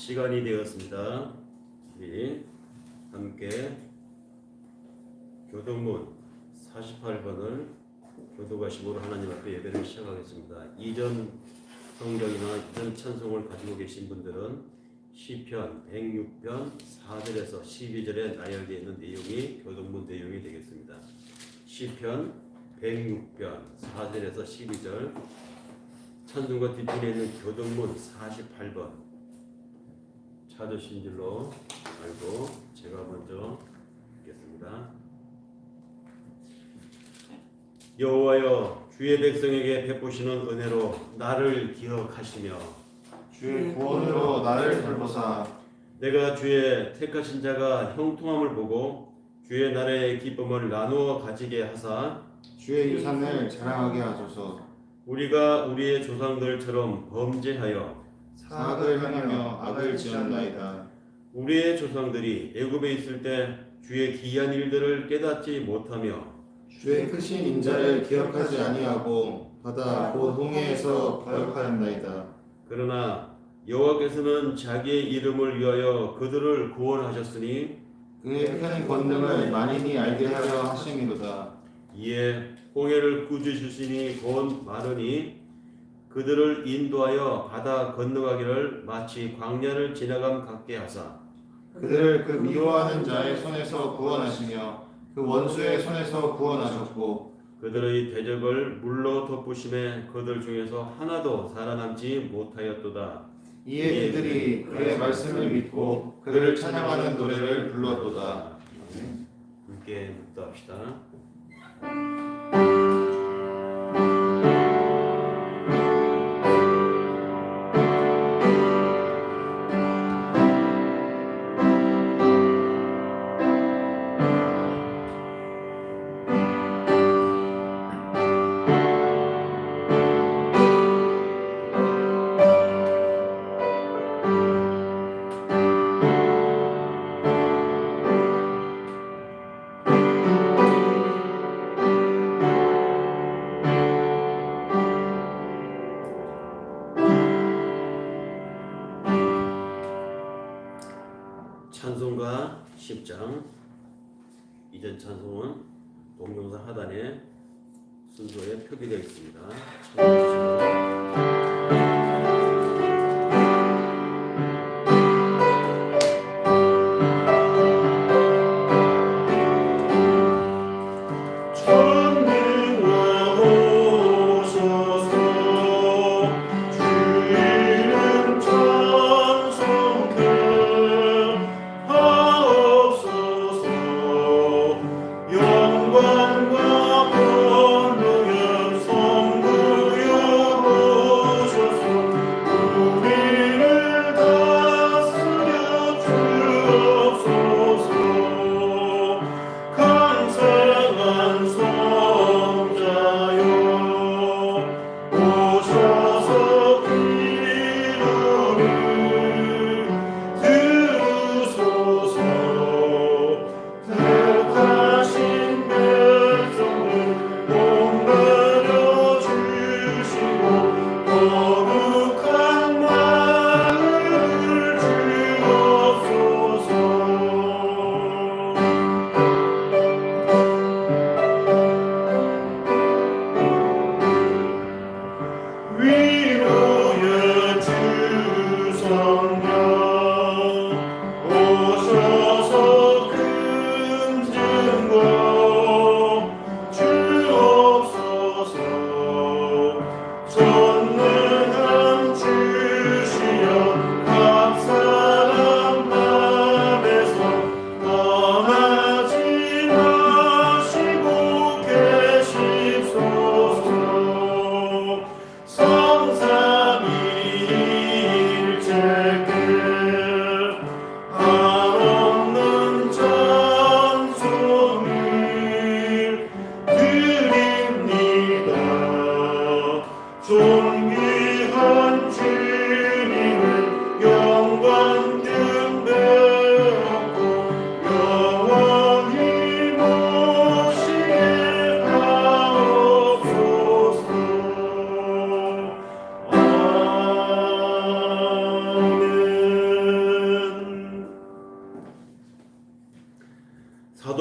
시간이 되었습니다. 우리 함께 교동문 48번을 교도가심으로 하나님 앞에 예배를 시작하겠습니다. 이전 성경이나 이전 찬송을 가지고 계신 분들은 시편 106편 4절에서 12절에 나열되어 있는 내용이 교동문 내용이 되겠습니다. 시편 106편 4절에서 12절, 찬송가 뒷편에 있는 교동문 48번 찾으신 줄로 알고 제가 먼저 읽겠습니다. 여호와여, 주의 백성에게 베푸시는 은혜로 나를 기억하시며 주의 구원으로 나를 돌보사. 내가 주의 택하신 자가 형통함을 보고 주의 나라의 기쁨을 나누어 가지게 하사 주의 유산을 자랑하게 하소서. 우리가 우리의 조상들처럼 범죄하여 사악을 행하며 악을 지었나이다. 우리의 조상들이 애굽에 있을 때 주의 기이한 일들을 깨닫지 못하며 주의 크신 인자를 기억하지 아니하고 바다 곧 홍해에서 거역하였나이다. 그러나 여호와께서는 자기의 이름을 위하여 그들을 구원하셨으니 그의 큰 권능을 만인이 알게 하려 하심이로다. 이에 홍해를 꾸짖으시니 곧 마르니 그들을 인도하여 바다 건너가기를 마치 광야를 지나감 같게 하사 그들을 그 미워하는 자의 손에서 구원하시며 그 원수의 손에서 구원하셨고 그들의 대적을 물로 덮으심에 그들 중에서 하나도 살아남지 못하였도다. 이에 그들이 그의 말씀을 믿고 그를 찬양하는 노래를 불렀도다. 함께 묵도합시다. 찬송가 10장, 이전 찬송은 동영상 하단에 순서에 표기되어 있습니다. 택하신 백성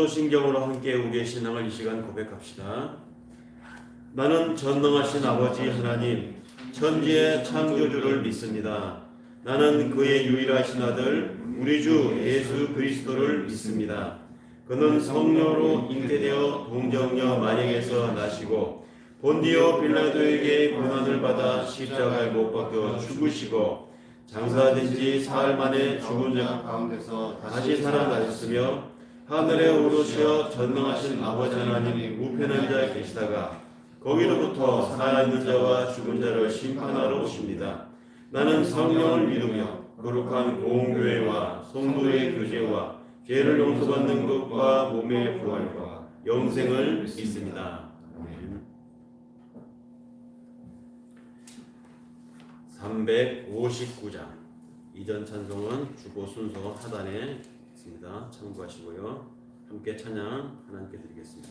사도신경으로 함께 우리의 신앙을 이 시간 고백합시다. 나는 전능하신 아버지 하나님, 천지의 창조주를 믿습니다. 나는 그의 유일하신 아들 우리 주 예수 그리스도를 믿습니다. 그는 성령으로 잉태되어 동정녀 마리아에서 나시고 본디오 빌라도에게 고난을 받아 십자가에 못 박혀 죽으시고 장사된 지 사흘 만에 죽은 자 가운데서 다시 살아나셨으며 하늘에 오르시어 전능하신 아버지 하나님 우편한 자에 계시다가 거기로부터 살아있는 자와 죽은 자를 심판하러 오십니다. 나는 성령을 믿으며 거룩한 공교회와 성도의 교제와 죄를 용서받는 것과 몸의 부활과 영생을 믿습니다. 359장 이전 찬송은 주보 순서 하단에 있습니다. 참고하시고요. 함께 찬양 하나님께 드리겠습니다.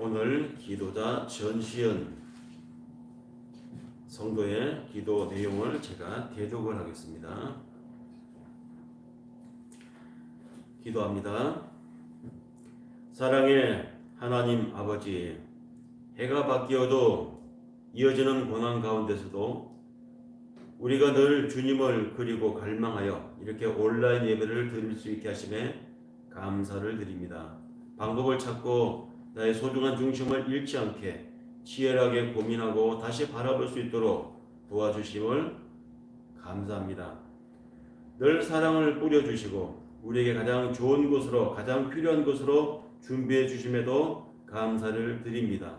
오늘 기도자 전시연 성도의 기도 내용을 제가 대독을 하겠습니다. 기도합니다. 사랑의 하나님 아버지, 해가 바뀌어도 이어지는 고난 가운데서도 우리가 늘 주님을 그리고 갈망하여 이렇게 온라인 예배를 드릴 수 있게 하심에 감사를 드립니다. 방법을 찾고 나의 소중한 중심을 잃지 않게 치열하게 고민하고 다시 바라볼 수 있도록 도와주심을 감사합니다. 늘 사랑을 뿌려주시고 우리에게 가장 좋은 곳으로 가장 필요한 곳으로 준비해 주심에도 감사를 드립니다.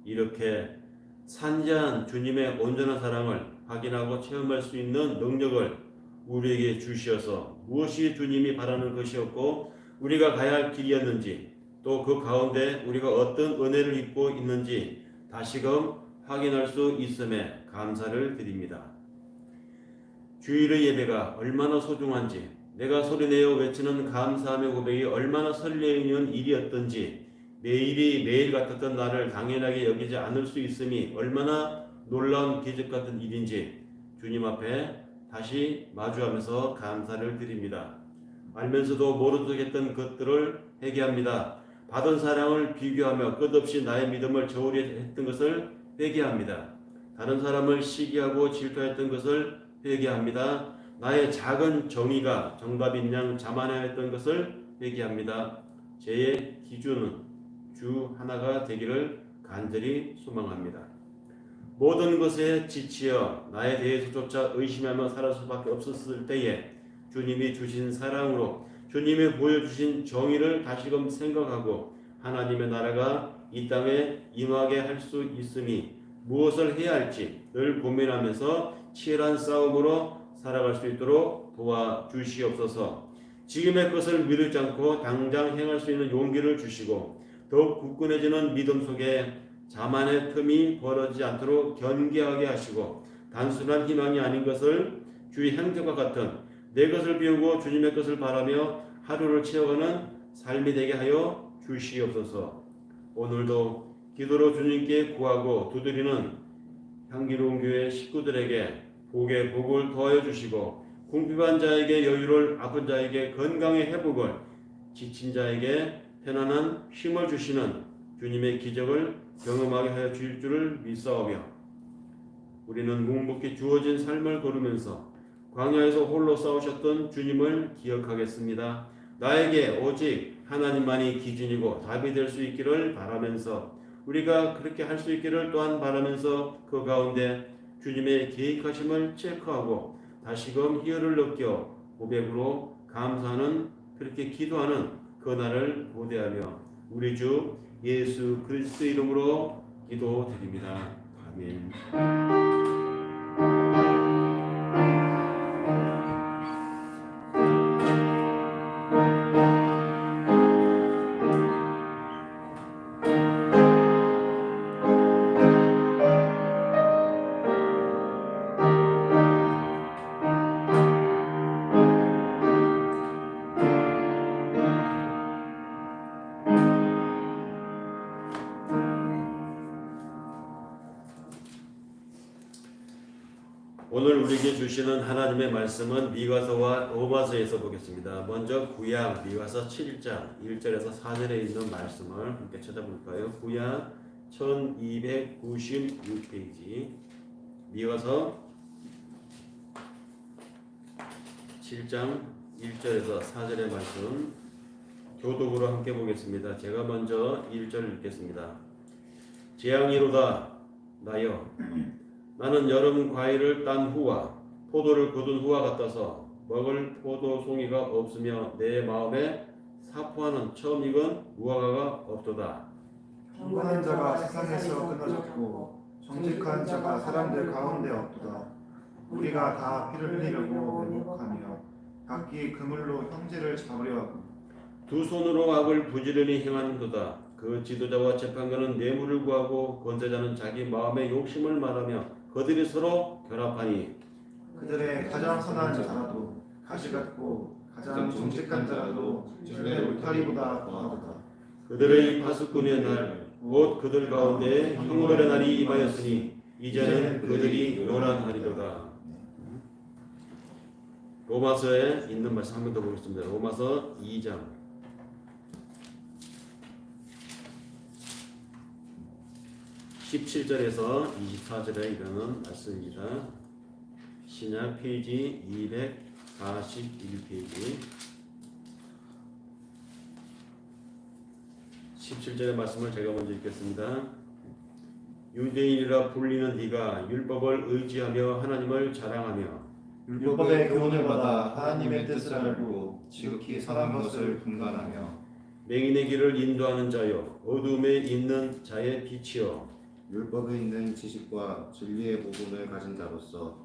이렇게 산지한 주님의 온전한 사랑을 확인하고 체험할 수 있는 능력을 우리에게 주시어서 무엇이 주님이 바라는 것이었고 우리가 가야 할 길이었는지 또 그 가운데 우리가 어떤 은혜를 입고 있는지 다시금 확인할 수 있음에 감사를 드립니다. 주일의 예배가 얼마나 소중한지 내가 소리내어 외치는 감사함의 고백이 얼마나 설레이는 일이었던지 매일이 매일 같았던 나를 당연하게 여기지 않을 수 있음이 얼마나 놀라운 기적 같은 일인지 주님 앞에 다시 마주하면서 감사를 드립니다. 알면서도 모르듯 했던 것들을 회개합니다. 받은 사랑을 비교하며 끝없이 나의 믿음을 저울이 했던 것을 회개합니다. 다른 사람을 시기하고 질투했던 것을 회개합니다. 나의 작은 정의가 정답인 양 자만하였던 것을 회개합니다. 제 기준은 주 하나가 되기를 간절히 소망합니다. 모든 것에 지치어 나에 대해서조차 의심하며 살아갈 수밖에 없었을 때에 주님이 주신 사랑으로 주님이 보여주신 정의를 다시금 생각하고 하나님의 나라가 이 땅에 임하게 할 수 있으니 무엇을 해야 할지 늘 고민하면서 치열한 싸움으로 살아갈 수 있도록 도와주시옵소서. 지금의 것을 미루지 않고 당장 행할 수 있는 용기를 주시고 더욱 굳건해지는 믿음 속에 자만의 틈이 벌어지지 않도록 견고하게 하시고 단순한 희망이 아닌 것을 주의 행태와 같은 내 것을 비우고 주님의 것을 바라며 하루를 채워가는 삶이 되게 하여 주시옵소서. 오늘도 기도로 주님께 구하고 두드리는 향기로운 교회 식구들에게 복의 복을 더하여 주시고 궁핍한 자에게 여유를, 아픈 자에게 건강의 회복을, 지친 자에게 편안한 힘을 주시는 주님의 기적을 경험하게 하여 주실 줄을 믿사오며 우리는 묵묵히 주어진 삶을 걸으면서 광야에서 홀로 싸우셨던 주님을 기억하겠습니다. 나에게 오직 하나님만이 기준이고 답이 될 수 있기를 바라면서 우리가 그렇게 할 수 있기를 또한 바라면서 그 가운데 주님의 계획하심을 체크하고 다시금 희열을 느껴 고백으로 감사하는 그렇게 기도하는 그날을 고대하며 우리 주 예수 그리스도 이름으로 기도드립니다. 아멘. 오늘 우리에게 주시는 하나님의 말씀은 미가서와 로마서에서 보겠습니다. 먼저 구약 미가서 7장 1절에서 4절에 있는 말씀을 함께 찾아볼까요? 구약 1296페이지 미가서 7장 1절에서 4절의 말씀 교독으로 함께 보겠습니다. 제가 먼저 1절 읽겠습니다. 재앙이로다 나여 나는 여름 과일을 딴 후와 포도를 거둔 후와 같아서 먹을 포도송이가 없으며 내 마음에 사포하는 처음 익은 무화과가 없도다. 경건한 자가 세상에서 끊어졌고 정직한 자가 사람들 가운데 없도다. 우리가 다 피를 흘리려고 왜곡하며 각기 그물로 형제를 잡으려 하고 두 손으로 악을 부지런히 행하는도다. 그 지도자와 재판관은 뇌물을 구하고 권세자는 자기 마음의 욕심을 말하며 그들이 서로 결합하니 그들의 가장 선한 자라도 가시 같고 가장 정직한 자라도 들레 울타리보다 더하도다. 그들의 파수꾼의 날 곧 그들 가운데 형벌의 날이 임하였으니 이제는 그들이 요란하리로다. 로마서에 있는 말씀 한 번 더 보겠습니다. 로마서 2장 17절에서 24절에 이르는 말씀입니다. 신약 페이지 241페이지 17절의 말씀을 제가 먼저 읽겠습니다. 유대인이라 불리는 네가 율법을 의지하며 하나님을 자랑하며 율법의 교훈을 받아 하나님의 뜻을 알고 지극히 선한 것을 분간하며 맹인의 길을 인도하는 자요 어둠에 있는 자의 빛이요 율법에 있는 지식과 진리의 복음을 가진 자로서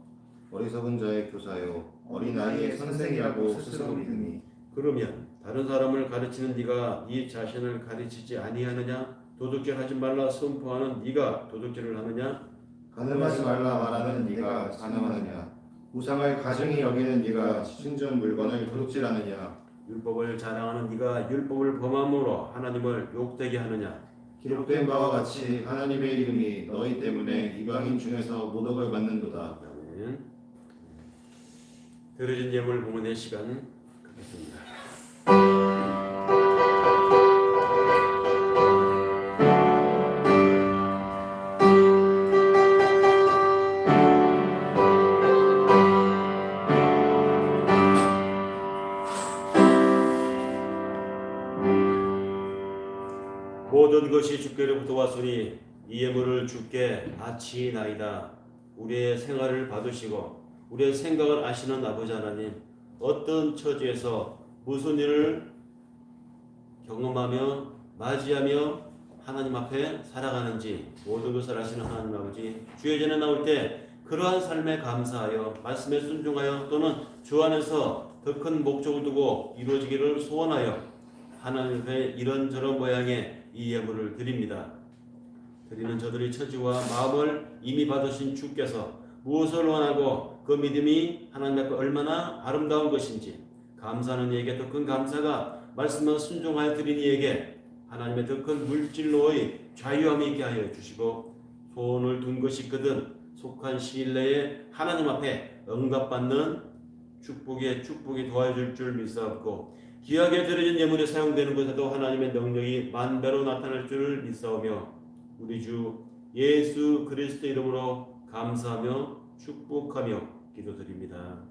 어리석은 자의 교사요 어린 아이의 선생이라고 스스로 믿으니 그러면 다른 사람을 가르치는 네가 네 자신을 가르치지 아니하느냐? 도둑질하지 말라 선포하는 네가 도둑질을 하느냐? 가늠하지 말라 말하는 네가 가늠하느냐 우상을 가증히 여기는 네가 신전 물건을 도둑질하느냐 율법을 자랑하는 네가 율법을 범함으로 하나님을 욕되게 하느냐? 기록된 바와 같이 하나님의 이름이 너희 때문에 이방인 중에서 모독을 받는도다. 아멘. 들으신 예물 봉헌의 시간 갖겠습니다. 모든 것이 주께로부터 왔으니 이 예물을 주께 바치나이다. 우리의 생활을 받으시고 우리의 생각을 아시는 아버지 하나님, 어떤 처지에서 무슨 일을 경험하며 맞이하며 하나님 앞에 살아가는지 모든 것을 아시는 하나님 아버지, 주의 전에 나올 때 그러한 삶에 감사하여 말씀에 순종하여 또는 주 안에서 더 큰 목적을 두고 이루어지기를 소원하여 하나님 앞에 이런저런 모양의 이 예물을 드립니다. 드리는 저들의 처지와 마음을 이미 받으신 주께서 무엇을 원하고 그 믿음이 하나님 앞에 얼마나 아름다운 것인지 감사하는 이에게 더 큰 감사가 말씀을 순종하여 드린 이에게 하나님의 더 큰 물질로의 자유함이 있게 하여 주시고 소원을 둔 것이 있거든 속한 시일 내에 하나님 앞에 응답받는 축복이 도와줄 줄 믿사옵고 귀하게 드려진 예물이 사용되는 것에도 하나님의 능력이 만배로 나타날 줄 믿사오며 우리 주 예수 그리스도 이름으로 감사하며 축복하며 기도드립니다.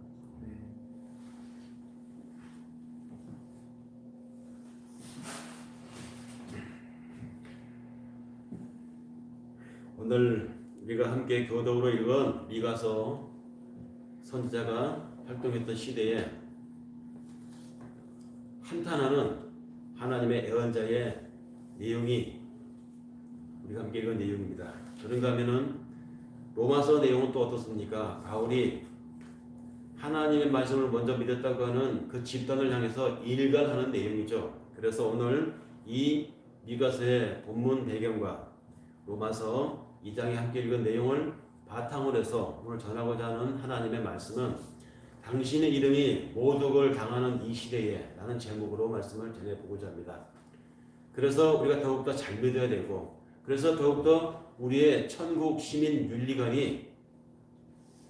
오늘 우리가 함께 교독으로 읽은 미가서 선지자가 활동했던 시대에 한탄하는 하나님의 애원자의 내용이 우리가 함께 읽은 내용입니다. 그런가 하면은 로마서 내용은 또 어떻습니까? 바울이 하나님의 말씀을 먼저 믿었다고 하는 그 집단을 향해서 일갈하는 내용이죠. 그래서 오늘 이 미가서의 본문 배경과 로마서 2장에 함께 읽은 내용을 바탕으로 해서 오늘 전하고자 하는 하나님의 말씀은 당신의 이름이 모독을 당하는 이 시대에 라는 제목으로 말씀을 전해보고자 합니다. 그래서 우리가 더욱더 잘 믿어야 되고 그래서 더욱더 우리의 천국 시민 윤리관이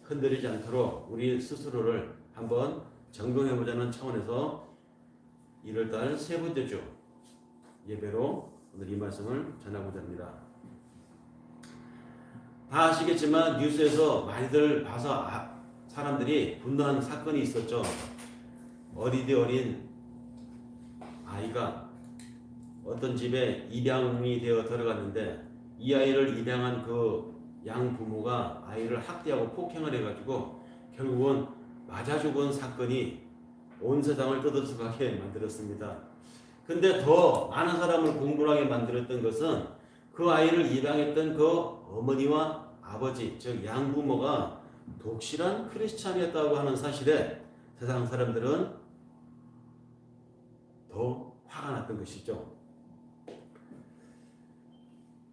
흔들리지 않도록 우리 스스로를 한번 점검해보자는 차원에서 1월달 세 번째 주 예배로 오늘 이 말씀을 전하고자 합니다. 다 아시겠지만 뉴스에서 많이들 봐서 사람들이 분노한 사건이 있었죠. 어리디 어린 아이가 어떤 집에 입양이 되어 들어갔는데 이 아이를 입양한 그 양부모가 아이를 학대하고 폭행을 해가지고 결국은 맞아 죽은 사건이 온 세상을 떠들썩하게 만들었습니다. 근데 더 많은 사람을 공분하게 만들었던 것은 그 아이를 입양했던 그 어머니와 아버지, 즉 양부모가 독실한 크리스찬이었다고 하는 사실에 세상 사람들은 더 화가 났던 것이죠.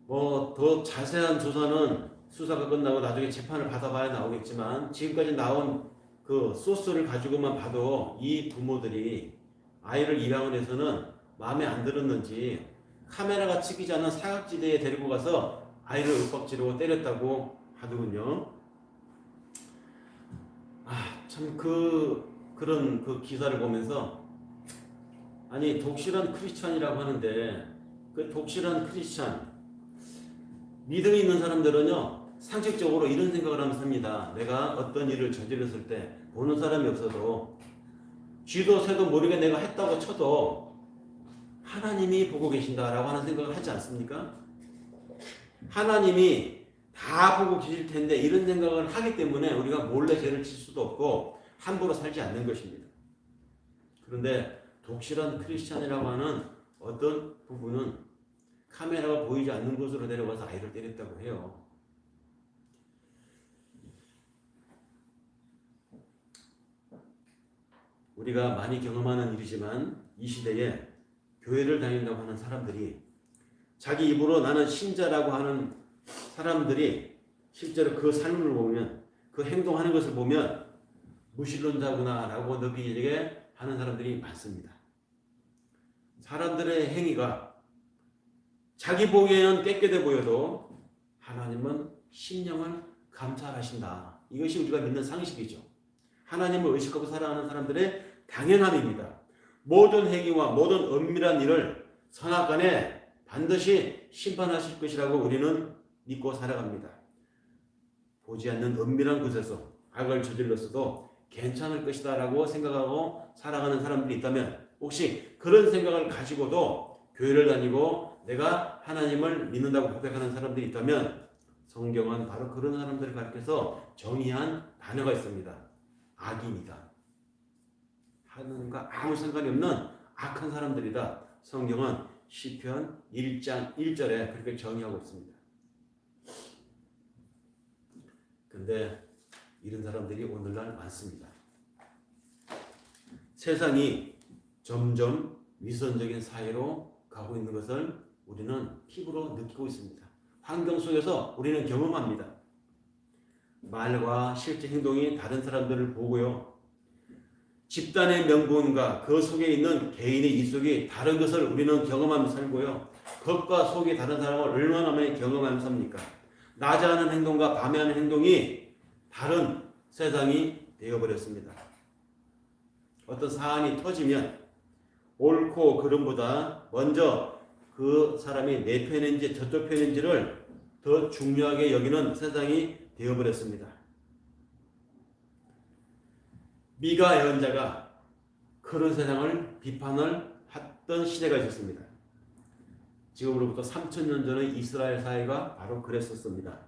더 자세한 조사는 수사가 끝나고 나중에 재판을 받아봐야 나오겠지만 지금까지 나온 그 소스를 가지고만 봐도 이 부모들이 아이를 입양을 해서는 마음에 안 들었는지 카메라가 찍히지 않은 사각지대에 데리고 가서 아이를 윽박지르고 때렸다고 하더군요. 참 그런 그 기사를 보면서 아니 독실한 크리스찬이라고 하는데 그 독실한 크리스찬 믿음이 있는 사람들은요 상식적으로 이런 생각을 하면서 삽니다. 내가 어떤 일을 저질렀을 때 보는 사람이 없어도 쥐도 새도 모르게 내가 했다고 쳐도 하나님이 보고 계신다라고 하는 생각을 하지 않습니까? 하나님이 다 보고 계실 텐데 이런 생각을 하기 때문에 우리가 몰래 죄를 칠 수도 없고 함부로 살지 않는 것입니다. 그런데 독실한 크리스찬이라고 하는 어떤 부분은 카메라가 보이지 않는 곳으로 내려가서 아이를 때렸다고 해요. 우리가 많이 경험하는 일이지만 이 시대에 교회를 다닌다고 하는 사람들이 자기 입으로 나는 신자라고 하는 사람들이 실제로 그 삶을 보면 그 행동하는 것을 보면 무신론자구나 라고 느끼게 하는 사람들이 많습니다. 사람들의 행위가 자기 보기에는 깨끗해 보여도 하나님은 심령을 감찰하신다. 이것이 우리가 믿는 상식이죠. 하나님을 의식하고 살아가는 사람들의 당연함입니다. 모든 행위와 모든 은밀한 일을 선악간에 반드시 심판하실 것이라고 우리는 믿고 살아갑니다. 보지 않는 은밀한 곳에서 악을 저질렀어도 괜찮을 것이다 라고 생각하고 살아가는 사람들이 있다면 혹시 그런 생각을 가지고도 교회를 다니고 내가 하나님을 믿는다고 고백하는 사람들이 있다면 성경은 바로 그런 사람들을 가리켜서 정의한 단어가 있습니다. 악인이다. 하나님과 아무 상관이 없는 악한 사람들이다. 성경은 시편 1장 1절에 그렇게 정의하고 있습니다. 근데 이런 사람들이 오늘날 많습니다. 세상이 점점 위선적인 사회로 가고 있는 것을 우리는 피부로 느끼고 있습니다. 환경 속에서 우리는 경험합니다. 말과 실제 행동이 다른 사람들을 보고요. 집단의 명분과 그 속에 있는 개인의 이속이 다른 것을 우리는 경험하면서 살고요. 겉과 속이 다른 사람을 얼마나 많이 경험하면서 삽니까? 낮에 하는 행동과 밤에 하는 행동이 다른 세상이 되어버렸습니다. 어떤 사안이 터지면 옳고 그름보다 먼저 그 사람이 내 편인지 저쪽 편인지를 더 중요하게 여기는 세상이 되어버렸습니다. 미가 예언자가 그런 세상을 비판을 했던 시대가 있었습니다. 지금으로부터 3000년 전의 이스라엘 사회가 바로 그랬었습니다.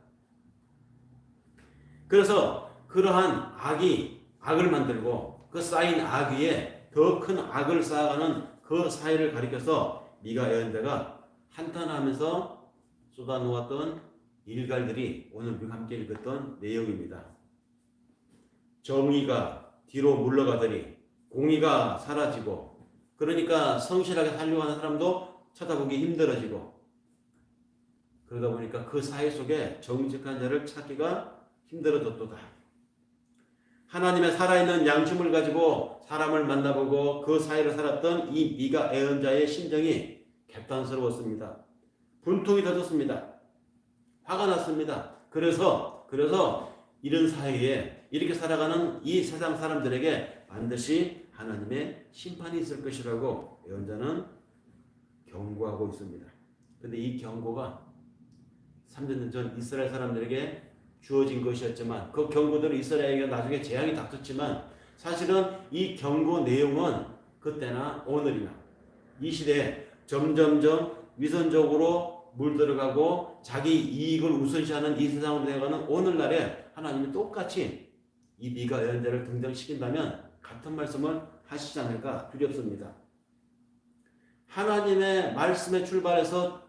그래서 그러한 악을 만들고 그 쌓인 악 위에 더 큰 악을 쌓아가는 그 사회를 가리켜서 미가 예언자가 한탄하면서 쏟아놓았던 일갈들이 오늘 우리가 함께 읽었던 내용입니다. 정의가 뒤로 물러가더니 공의가 사라지고, 그러니까 성실하게 살려고 하는 사람도 쳐다보기 힘들어지고, 그러다 보니까 그 사회 속에 정직한 자를 찾기가 힘들어졌도다. 하나님의 살아있는 양심을 가지고 사람을 만나보고 그 사회를 살았던 이 미가 예언자의 심정이 개탄스러웠습니다. 분통이 터졌습니다. 화가 났습니다. 그래서 이런 사회에 이렇게 살아가는 이 세상 사람들에게 반드시 하나님의 심판이 있을 것이라고 예언자는 경고하고 있습니다. 그런데 이 경고가 3년 전 이스라엘 사람들에게 주어진 것이었지만 그 경고대로 이스라엘에게 나중에 재앙이 닥쳤지만 사실은 이 경고 내용은 그때나 오늘이나 이 시대에 점점점 위선적으로 물들어가고 자기 이익을 우선시하는 이 세상으로 되어가는 오늘날에 하나님이 똑같이 이 미가 예언자를 등장시킨다면 같은 말씀을 하시지 않을까 두렵습니다. 하나님의 말씀에 출발해서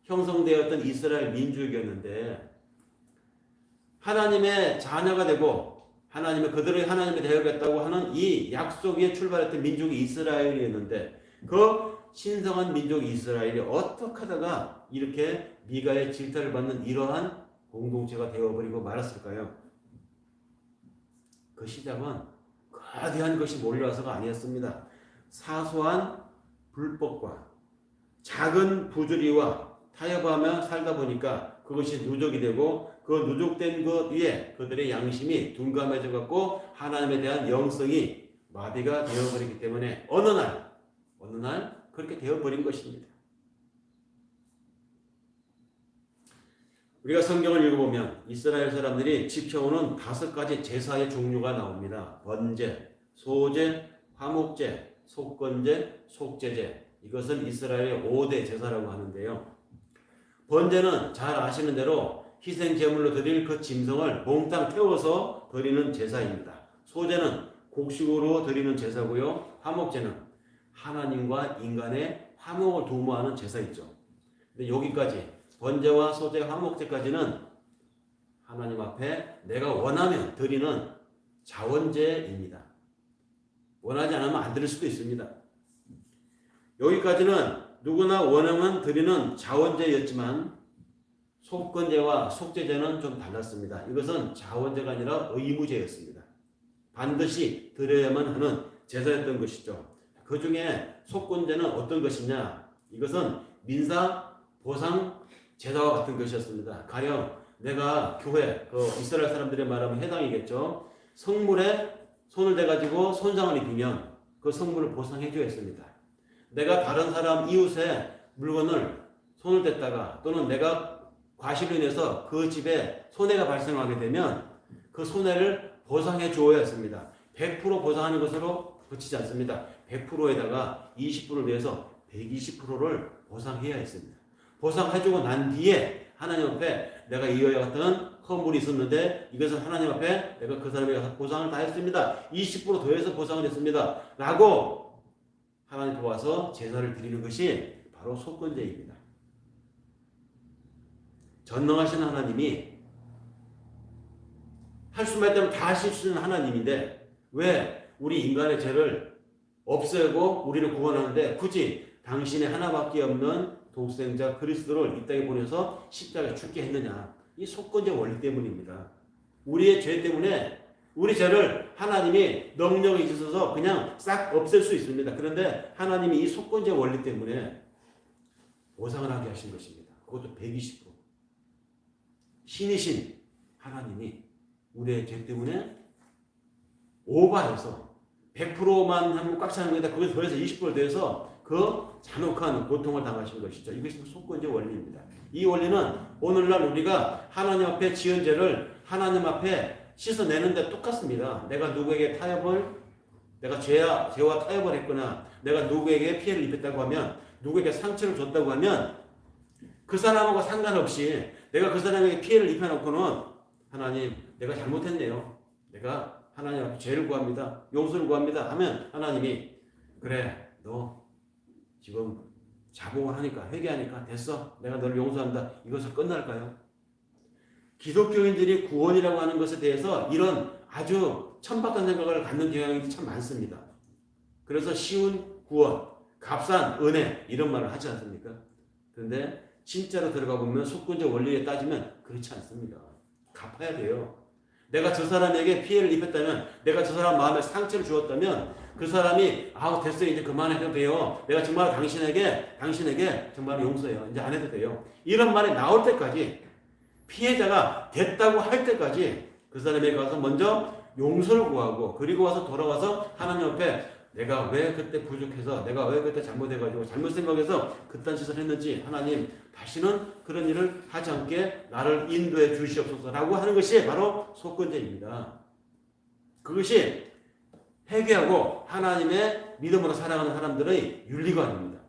형성되었던 이스라엘 민족이었는데 하나님의 자녀가 되고 그들의 하나님이 되어겠다고 하는 이 약속 위에 출발했던 민족이 이스라엘이었는데 그 신성한 민족 이스라엘이 어떻게 하다가 이렇게 미가의 질타를 받는 이러한 공동체가 되어버리고 말았을까요? 그 시작은 거대한 것이 몰려와서가 아니었습니다. 사소한 불법과 작은 부조리와 타협하며 살다 보니까 그것이 누적이 되고 그 누적된 것 위에 그들의 양심이 둔감해져 갖고 하나님에 대한 영성이 마비가 되어버리기 때문에 어느 날 그렇게 되어버린 것입니다. 우리가 성경을 읽어보면 이스라엘 사람들이 지켜오는 5가지 제사의 종류가 나옵니다. 번제, 소제, 화목제, 속건제, 속제제. 이것은 이스라엘의 5대 제사라고 하는데요. 번제는 잘 아시는 대로 희생 제물로 드릴 그 짐승을 몽땅 태워서 드리는 제사입니다. 소제는 곡식으로 드리는 제사고요. 화목제는 하나님과 인간의 화목을 도모하는 제사이죠. 근데 여기까지 번제와 소제, 화목제까지는 하나님 앞에 내가 원하면 드리는 자원제입니다. 원하지 않으면 안 드릴 수도 있습니다. 여기까지는 누구나 원하면 드리는 자원제였지만 속건제와 속제제는 좀 달랐습니다. 이것은 자원제가 아니라 의무제였습니다. 반드시 드려야만 하는 제사였던 것이죠. 그 중에 속건제는 어떤 것이냐? 이것은 민사 보상 제사와 같은 것이었습니다. 가령 내가 교회, 이스라엘 사람들의 말하면 해당이겠죠. 성물에 손을 대가지고 손상을 입히면 그 성물을 보상해줘야 했습니다. 내가 다른 사람 이웃의 물건을 손을 댔다가 또는 내가 과실로 인해서 그 집에 손해가 발생하게 되면 그 손해를 보상해 주어야 했습니다. 100% 보상하는 것으로 그치지 않습니다. 100%에다가 20%를 내서 120%를 보상해야 했습니다. 보상해주고 난 뒤에 하나님 앞에 내가 이와 같은 허물이 있었는데 이것을 하나님 앞에 내가 그 사람에게 가서 보상을 다 했습니다. 20% 더해서 보상을 했습니다. 라고 하나님 앞에 와서 제사를 드리는 것이 바로 속건제입니다. 전능하신 하나님이 할 수만 있다면 다 하실 수 있는 하나님인데 왜 우리 인간의 죄를 없애고 우리를 구원하는데 굳이 당신의 하나밖에 없는 독생자 그리스도를 이 땅에 보내서 십자가에 죽게 했느냐? 이 속건제 원리 때문입니다. 우리의 죄 때문에 우리 죄를 하나님이 능력이 있어서 그냥 싹 없앨 수 있습니다. 그런데 하나님이 이 속건제 원리 때문에 보상을 하게 하신 것입니다. 그것도 120%. 신이신 하나님이 우리의 죄 때문에 오버해서 100%만 하면 꽉 차는 거다. 그걸 더해서 20% 더해서 그 잔혹한 고통을 당하신 것이죠. 이것이 속건제 원리입니다. 이 원리는 오늘날 우리가 하나님 앞에 지은 죄를 하나님 앞에 씻어내는데 똑같습니다. 내가 누구에게 내가 죄와 타협을 했거나 내가 누구에게 피해를 입혔다고 하면 누구에게 상처를 줬다고 하면 그 사람하고 상관없이 내가 그 사람에게 피해를 입혀놓고는 하나님 내가 잘못했네요. 내가 하나님 앞에 죄를 구합니다. 용서를 구합니다. 하면 하나님이 그래 너 지금 자복을 하니까 회개하니까 됐어. 내가 너를 용서한다. 이것을 끝날까요? 기독교인들이 구원이라고 하는 것에 대해서 이런 아주 천박한 생각을 갖는 경향이 참 많습니다. 그래서 쉬운 구원, 값싼 은혜 이런 말을 하지 않습니까? 그런데 진짜로 들어가 보면 속건제 원리에 따지면 그렇지 않습니다. 갚아야 돼요. 내가 저 사람에게 피해를 입혔다면 내가 저 사람 마음에 상처를 주었다면 그 사람이 됐어요. 이제 그만해도 돼요. 내가 정말 당신에게 정말 용서해요. 이제 안 해도 돼요. 이런 말이 나올 때까지 피해자가 됐다고 할 때까지 그 사람에게 가서 먼저 용서를 구하고 그리고 와서 돌아와서 하나님 앞에 내가 왜 그때 부족해서 내가 왜 그때 잘못해가지고 잘못 생각해서 그딴 짓을 했는지 하나님 다시는 그런 일을 하지 않게 나를 인도해 주시옵소서라고 하는 것이 바로 속건제입니다. 그것이 회개하고 하나님의 믿음으로 살아가는 사람들의 윤리관입니다.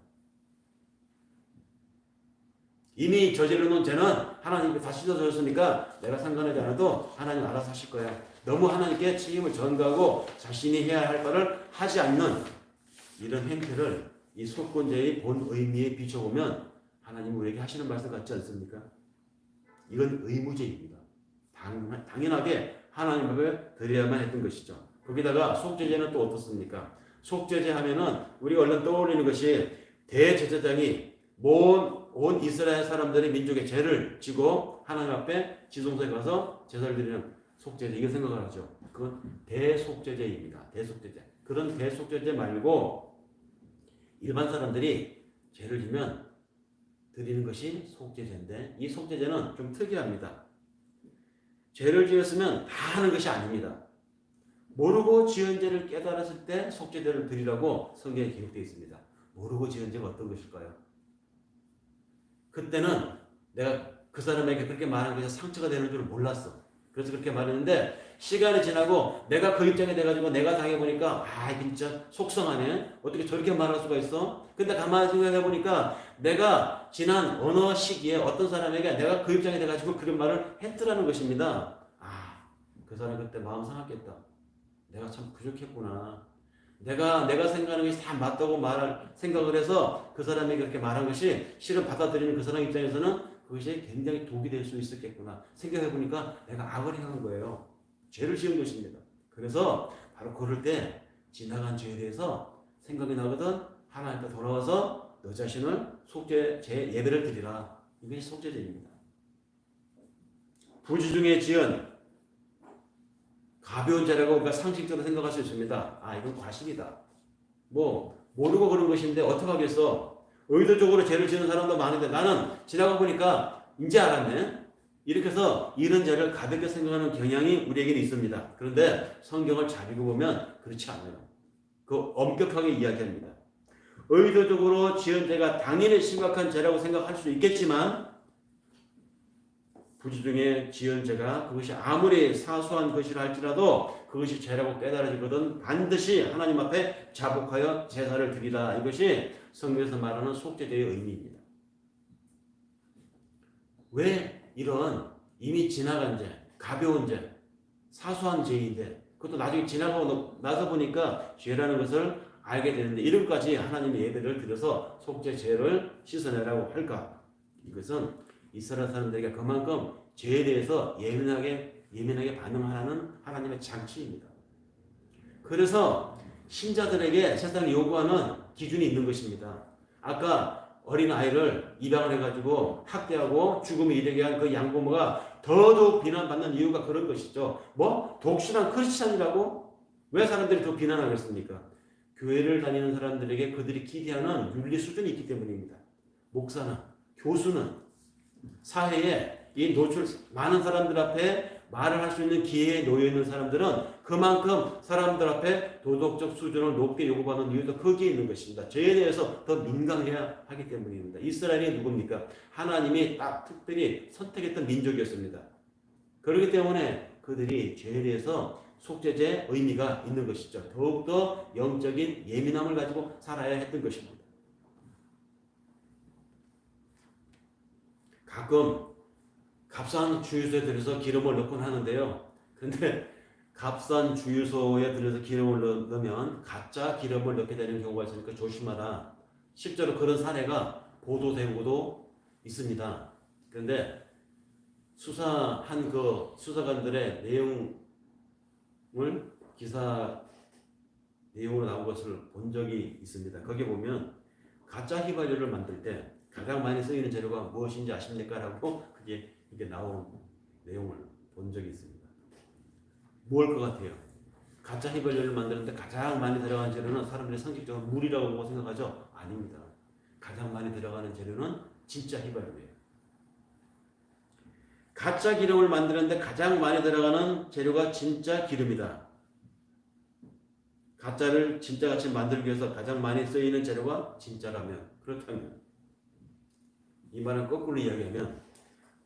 이미 저지르 놓은 죄는 하나님께 다 씻어줬으니까 내가 상관하지 않아도 하나님 알아서 하실 거야. 너무 하나님께 책임을 전가하고 자신이 해야 할 바를 하지 않는 이런 행태를 이 속건제의 본 의미에 비춰보면 하나님 우리에게 하시는 말씀 같지 않습니까? 이건 의무제입니다. 당연하게 하나님 앞에 드려야만 했던 것이죠. 거기다가 속죄제는 또 어떻습니까? 속죄제 하면은 우리가 얼른 떠올리는 것이 대제사장이 온 이스라엘 사람들의 민족의 죄를 지고 하나님 앞에 지성소에 가서 제사를 드리는 속죄제 이거 생각을 하죠. 그건 대속죄제입니다. 대속죄제. 그런 대속죄제 말고 일반 사람들이 죄를 지면 드리는 것이 속죄제인데 이 속죄제는 좀 특이합니다. 죄를 지었으면 다 하는 것이 아닙니다. 모르고 지은 죄를 깨달았을 때 속죄제를 드리라고 성경에 기록되어 있습니다. 모르고 지은 죄가 어떤 것일까요? 그때는 내가 그 사람에게 그렇게 말한 것이 상처가 되는 줄 몰랐어. 그래서 그렇게 말했는데 시간이 지나고 내가 그 입장이 돼가지고 내가 당해보니까 진짜 속상하네. 어떻게 저렇게 말할 수가 있어? 근데 가만히 생각해보니까 내가 지난 어느 시기에 어떤 사람에게 내가 그 입장이 돼가지고 그런 말을 했더라는 것입니다. 그 사람이 그때 마음 상했겠다. 내가 참 부족했구나. 내가 생각하는 것이 다 맞다고 생각을 해서 그 사람에게 그렇게 말한 것이 실은 받아들이는 그 사람 입장에서는 그것이 굉장히 독이 될 수 있었겠구나. 생각해보니까 내가 악을 행한 거예요. 죄를 지은 것입니다. 그래서 바로 그럴 때 지나간 죄에 대해서 생각이 나거든 하나님 앞에 돌아와서 너 자신을 속죄제 예배를 드리라. 이것이 속죄제입니다. 부지 중에 지은 가벼운 죄라고 우리가 상식적으로 생각할 수 있습니다. 이건 과실이다. 모르고 그런 것인데 어떡하겠어. 의도적으로 죄를 지는 사람도 많은데 나는 지나가 보니까 이제 알았네. 이렇게 해서 이런 죄를 가볍게 생각하는 경향이 우리에게는 있습니다. 그런데 성경을 잘 읽어보면 그렇지 않아요. 엄격하게 이야기합니다. 의도적으로 지은 죄가 당연히 심각한 죄라고 생각할 수 있겠지만 부지 중에 지은 죄가 그것이 아무리 사소한 것이라 할지라도 그것이 죄라고 깨달아지거든 반드시 하나님 앞에 자복하여 제사를 드리라. 이것이 성경에서 말하는 속죄제의 의미입니다. 왜 이런 이미 지나간 죄, 가벼운 죄, 사소한 죄인데 그것도 나중에 지나가고 나서 보니까 죄라는 것을 알게 되는데 이름까지 하나님의 예배를 드려서 속죄 죄를 씻어내라고 할까? 이것은 이스라엘 사람들에게 그만큼 죄에 대해서 예민하게 반응하라는 하나님의 장치입니다. 그래서 신자들에게 세상이 요구하는 기준이 있는 것입니다. 아까 어린 아이를 입양을 해가지고 학대하고 죽음에 이르게 한 그 양부모가 더더욱 비난받는 이유가 그런 것이죠. 뭐 독실한 크리스찬이라고 왜 사람들이 더 비난하겠습니까? 교회를 다니는 사람들에게 그들이 기대하는 윤리 수준이 있기 때문입니다. 목사는, 교수는 사회에 이 노출 많은 사람들 앞에 말을 할 수 있는 기회에 놓여 있는 사람들은 그만큼 사람들 앞에 도덕적 수준을 높게 요구받는 이유도 거기에 있는 것입니다. 죄에 대해서 더 민감해야 하기 때문입니다. 이스라엘이 누굽니까? 하나님이 딱 특별히 선택했던 민족이었습니다. 그렇기 때문에 그들이 죄에 대해서 속죄죄의 의미가 있는 것이죠. 더욱더 영적인 예민함을 가지고 살아야 했던 것입니다. 가끔 값싼 주유소에 들여서 기름을 넣곤 하는데요. 근데 값싼 주유소에 들여서 기름을 넣으면 가짜 기름을 넣게 되는 경우가 있으니까 조심하라. 실제로 그런 사례가 보도되고도 있습니다. 그런데 수사한 그 수사관들의 내용을 기사 내용으로 나온 것을 본 적이 있습니다. 거기 보면 가짜 휘발유를 만들 때 가장 많이 쓰이는 재료가 무엇인지 아십니까? 라고 그게 이게 나온 내용을 본 적이 있습니다. 뭘 것 같아요? 가짜 휘발유를 만드는데 가장 많이 들어가는 재료는 사람들이 상식적으로 물이라고 보고 생각하죠? 아닙니다. 가장 많이 들어가는 재료는 진짜 휘발유예요. 가짜 기름을 만드는데 가장 많이 들어가는 재료가 진짜 기름이다. 가짜를 진짜같이 만들기 위해서 가장 많이 쓰이는 재료가 진짜라면, 그렇다면 이 말은 거꾸로 이야기하면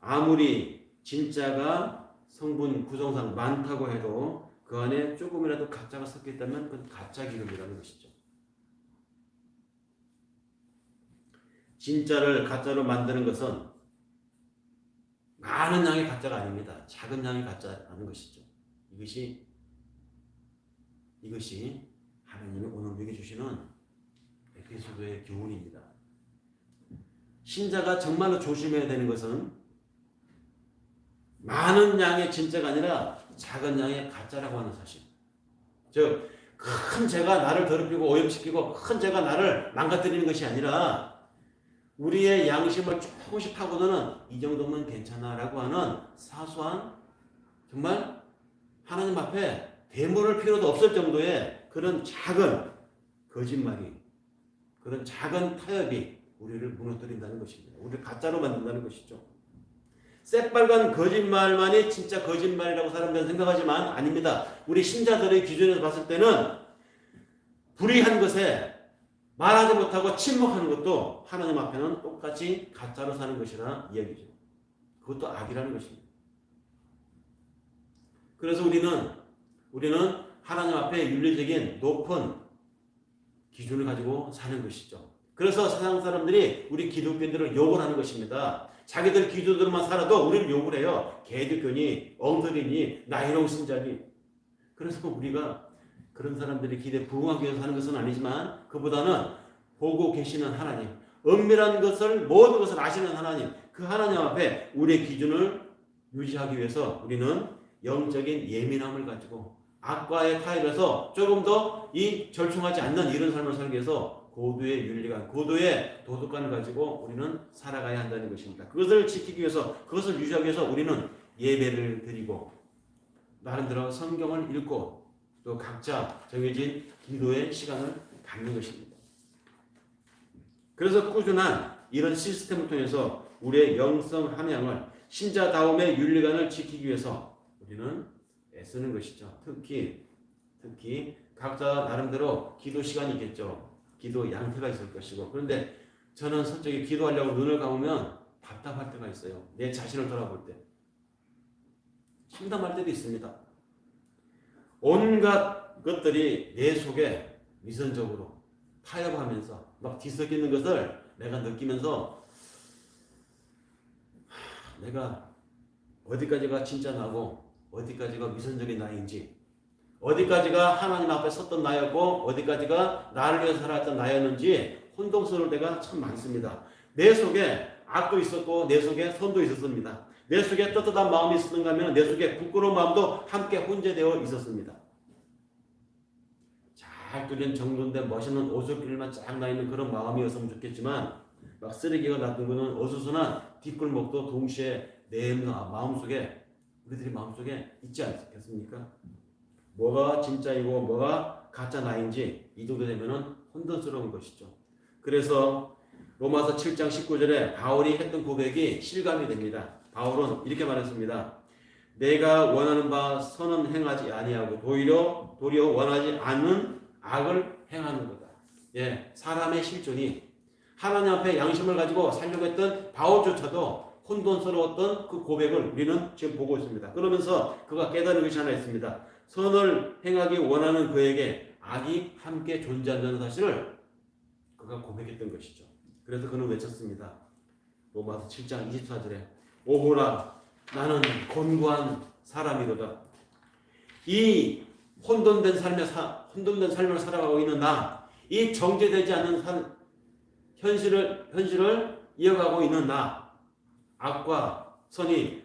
아무리 진짜가 성분 구성상 많다고 해도 그 안에 조금이라도 가짜가 섞여 있다면 그건 가짜 기름이라는 것이죠. 진짜를 가짜로 만드는 것은 많은 양의 가짜가 아닙니다. 작은 양의 가짜라는 것이죠. 이것이 하나님이 오늘 우리에게 주시는 에베소서의 교훈입니다. 신자가 정말로 조심해야 되는 것은 많은 양의 진짜가 아니라 작은 양의 가짜라고 하는 사실. 즉, 큰 죄가 나를 더럽히고 오염시키고 큰 죄가 나를 망가뜨리는 것이 아니라 우리의 양심을 조금씩 파고드는 이 정도면 괜찮아라고 하는 사소한 정말 하나님 앞에 되물을 필요도 없을 정도의 그런 작은 거짓말이, 그런 작은 타협이 우리를 무너뜨린다는 것입니다. 우리를 가짜로 만든다는 것이죠. 새빨간 거짓말만이 진짜 거짓말이라고 사람들은 생각하지만 아닙니다. 우리 신자들의 기준에서 봤을 때는 불의한 것에 말하지 못하고 침묵하는 것도 하나님 앞에는 똑같이 가짜로 사는 것이라 이야기죠. 그것도 악이라는 것입니다. 그래서 우리는 하나님 앞에 윤리적인 높은 기준을 가지고 사는 것이죠. 그래서 세상 사람들이 우리 기독교인들을 욕을 하는 것입니다. 자기들 기도대로만 살아도 우리를 욕을 해요. 개독교니, 엉터리니, 나이롱 신자니. 그래서 우리가 그런 사람들이 기대에 부응하기 위해서 하는 것은 아니지만 그보다는 보고 계시는 하나님, 은밀한 것을 모든 것을 아시는 하나님, 그 하나님 앞에 우리의 기준을 유지하기 위해서 우리는 영적인 예민함을 가지고 악과의 타협에서 조금 더 이 절충하지 않는 이런 삶을 살기 위해서 고도의 윤리관, 고도의 도덕관을 가지고 우리는 살아가야 한다는 것입니다. 그것을 지키기 위해서, 그것을 유지하기 위해서 우리는 예배를 드리고 나름대로 성경을 읽고 또 각자 정해진 기도의 시간을 갖는 것입니다. 그래서 꾸준한 이런 시스템을 통해서 우리의 영성 함양을 신자다움의 윤리관을 지키기 위해서 우리는 애쓰는 것이죠. 특히 각자 나름대로 기도 시간이 있겠죠. 기도 양태가 있을 것이고. 그런데 저는 솔직히 기도하려고 눈을 감으면 답답할 때가 있어요. 내 자신을 돌아볼 때. 심담할 때도 있습니다. 온갖 것들이 내 속에 위선적으로 타협하면서 막 뒤섞이는 것을 내가 느끼면서 내가 어디까지가 진짜 나고 어디까지가 위선적인 나인지, 어디까지가 하나님 앞에 섰던 나였고 어디까지가 나를 위해서 살아왔던 나였는지 혼동스러울 때가 참 많습니다. 내 속에 악도 있었고 내 속에 선도 있었습니다. 내 속에 떳떳한 마음이 있었는가 하면 내 속에 부끄러운 마음도 함께 혼재되어 있었습니다. 잘 뚫린 정돈된 멋있는 오솔길만 쫙 나있는 그런 마음이었으면 좋겠지만 막 쓰레기가 놔두고는 어수선한 뒷골목도 동시에 내 마음속에, 우리들이 마음속에 있지 않겠습니까? 뭐가 진짜이고 뭐가 가짜 나인지 이 정도 되면은 혼돈스러운 것이죠. 그래서 로마서 7장 19절에 바울이 했던 고백이 실감이 됩니다. 바울은 이렇게 말했습니다. 내가 원하는 바 선은 행하지 아니하고 도리어 원하지 않는 악을 행하는 거다. 예, 사람의 실존이 하나님 앞에 양심을 가지고 살려고 했던 바울조차도 혼돈스러웠던 그 고백을 우리는 지금 보고 있습니다. 그러면서 그가 깨달은 것이 하나 있습니다. 선을 행하기 원하는 그에게 악이 함께 존재한다는 사실을 그가 고백했던 것이죠. 그래서 그는 외쳤습니다. 로마서 7장 24절에 오호라 나는 곤고한 사람이로다. 이 혼돈된 삶을 살아가고 있는 나, 이 정제되지 않는 현실을 이어가고 있는 나, 악과 선이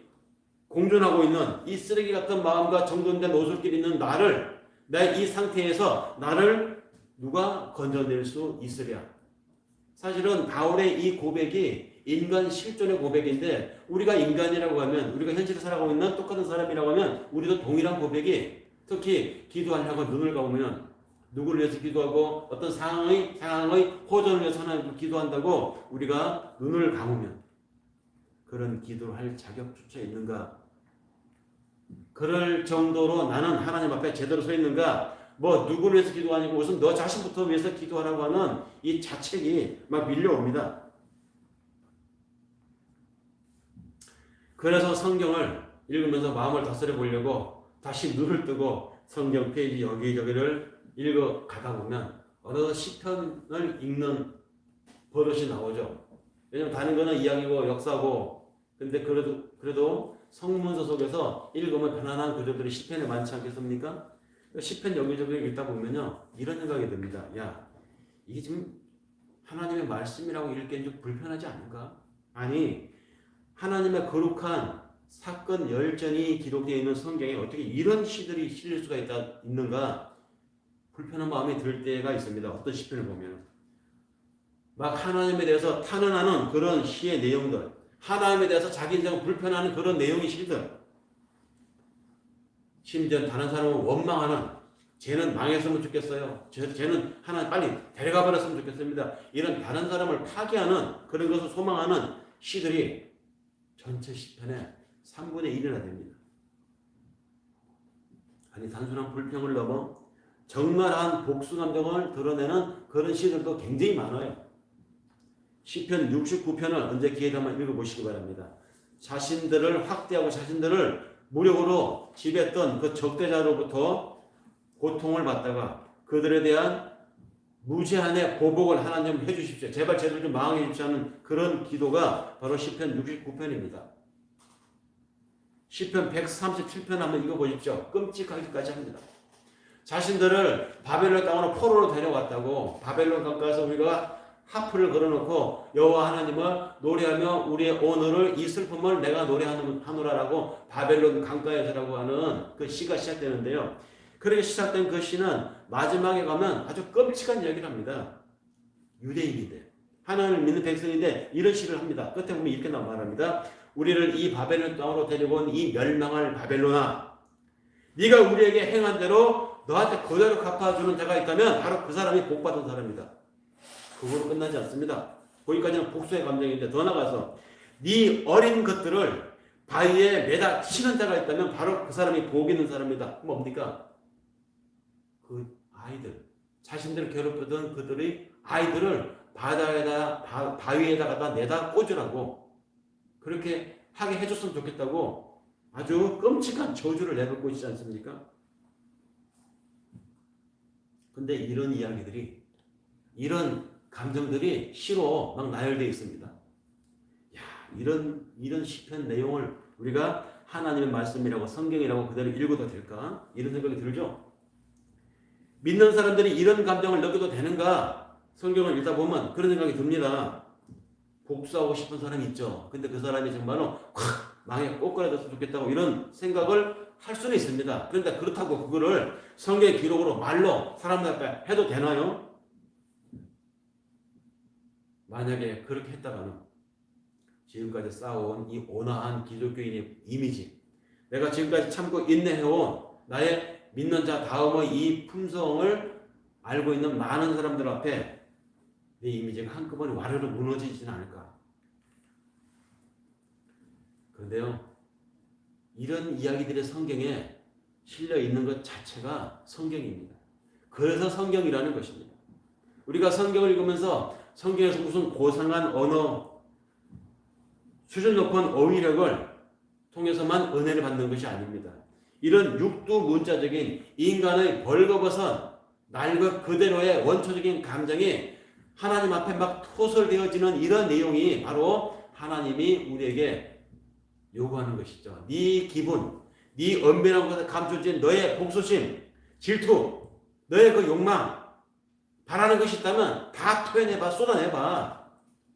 공존하고 있는 이 쓰레기 같은 마음과 정돈된 오솔길이 있는 나를, 내 이 상태에서 나를 누가 건져낼 수 있으랴. 사실은 바울의 이 고백이 인간 실존의 고백인데, 우리가 인간이라고 하면, 우리가 현실에 살아가고 있는 똑같은 사람이라고 하면 우리도 동일한 고백이, 특히 기도하려고 눈을 감으면 누구를 위해서 기도하고 어떤 상황의 호전을 위해서 하나님께 기도한다고 우리가 눈을 감으면 그런 기도를 할 자격조차 있는가? 그럴 정도로 나는 하나님 앞에 제대로 서 있는가? 뭐 누구를 위해서 기도하냐고 무슨 너 자신부터 위해서 기도하라고 하는 이 자책이 막 밀려옵니다. 그래서 성경을 읽으면서 마음을 다스려 보려고 다시 눈을 뜨고 성경 페이지 여기저기를 읽어 가다 보면 어느덧 시편을 읽는 버릇이 나오죠. 왜냐면 다른 거는 이야기고 역사고, 근데 그래도 성문서 속에서 읽으면 편안한 구절들이 시편에 많지 않겠습니까? 시편 여기저기 읽다 보면요 이런 생각이 듭니다. 야, 이게 지금 하나님의 말씀이라고 읽기엔 좀 불편하지 않은가? 아니, 하나님의 거룩한 사건 열전이 기록되어 있는 성경에 어떻게 이런 시들이 실릴 수가 있는가? 불편한 마음이 들 때가 있습니다. 어떤 시편을 보면 막 하나님에 대해서 탄원하는 그런 시의 내용들, 하나님에 대해서 자기 인생을 불편하는 그런 내용의 시들, 심지어 다른 사람을 원망하는, 쟤는 망했으면 좋겠어요, 쟤는 하나님 빨리 데려가 버렸으면 좋겠습니다, 이런 다른 사람을 파괴하는 그런 것을 소망하는 시들이 전체 시편의 3분의 1이나 됩니다. 아니, 단순한 불평을 넘어 적나라한 복수 감정을 드러내는 그런 시들도 굉장히 많아요. 시편 69편을 언제 기회 되면 읽어보시기 바랍니다. 자신들을 확대하고 자신들을 무력으로 지배했던 그 적대자로부터 고통을 받다가 그들에 대한 무제한의 보복을 하나님 해주십시오, 제발 쟤들 좀 망하게 해주십시오 하는 그런 기도가 바로 시편 69편입니다. 시편 137편 한번 읽어보십시오. 끔찍하기까지 합니다. 자신들을 바벨론 땅으로 포로로 데려왔다고, 바벨론 강가에서 우리가 하프를 걸어놓고 여호와 하나님을 노래하며 우리의 오늘을 이 슬픔을 내가 노래하노라라고 바벨론 강가에서라고 하는 그 시가 시작되는데요. 그렇게 시작된 그 시는 마지막에 가면 아주 끔찍한 이야기를 합니다. 유대인인데, 하나님을 믿는 백성인데 이런 시를 합니다. 끝에 보면 이렇게 말합니다. 우리를 이 바벨론 땅으로 데려온 이 멸망할 바벨론아, 네가 우리에게 행한 대로 너한테 그대로 갚아주는 자가 있다면 바로 그 사람이 복받은 사람이다. 그거로 끝나지 않습니다. 거기까지는 복수의 감정인데 더 나가서 네 어린 것들을 바위에 매다 치는 자가 있다면 바로 그 사람이 복 있는 사람이다. 뭡니까? 그 아이들, 자신들을 괴롭히던 그들의 아이들을 바위에다가 내다 꽂으라고, 그렇게 하게 해줬으면 좋겠다고 아주 끔찍한 저주를 내뱉고 있지 않습니까? 근데 이런 이야기들이, 이런 감정들이 시로 막 나열되어 있습니다. 야, 이런 시편 내용을 우리가 하나님의 말씀이라고 성경이라고 그대로 읽어도 될까? 이런 생각이 들죠. 믿는 사람들이 이런 감정을 느껴도 되는가? 성경을 읽다 보면 그런 생각이 듭니다. 복수하고 싶은 사람이 있죠. 근데 그 사람이 정말로 확 망해 꼬꾸라졌으면 좋겠다고 이런 생각을 할 수는 있습니다. 그런데 그렇다고 그거를 성경의 기록으로 말로 사람들 앞에 해도 되나요? 만약에 그렇게 했다가는 지금까지 쌓아온 이 온화한 기독교인의 이미지, 내가 지금까지 참고 인내해온 나의 믿는 자 다음의 이 품성을 알고 있는 많은 사람들 앞에 내 이미지가 한꺼번에 와르르 무너지지는 않을까. 그런데요, 이런 이야기들이 성경에 실려 있는 것 자체가 성경입니다. 그래서 성경이라는 것입니다. 우리가 성경을 읽으면서 성경에서 무슨 고상한 언어, 수준 높은 어휘력을 통해서만 은혜를 받는 것이 아닙니다. 이런 육두 문자적인 인간의 벌거벗은 날 그대로의 원초적인 감정이 하나님 앞에 막 토설되어지는 이런 내용이 바로 하나님이 우리에게 요구하는 것이죠. 네 기분, 네 은밀한 곳에 감춰진 너의 복수심, 질투, 너의 그 욕망, 바라는 것이 있다면 다 토해내봐, 쏟아내봐.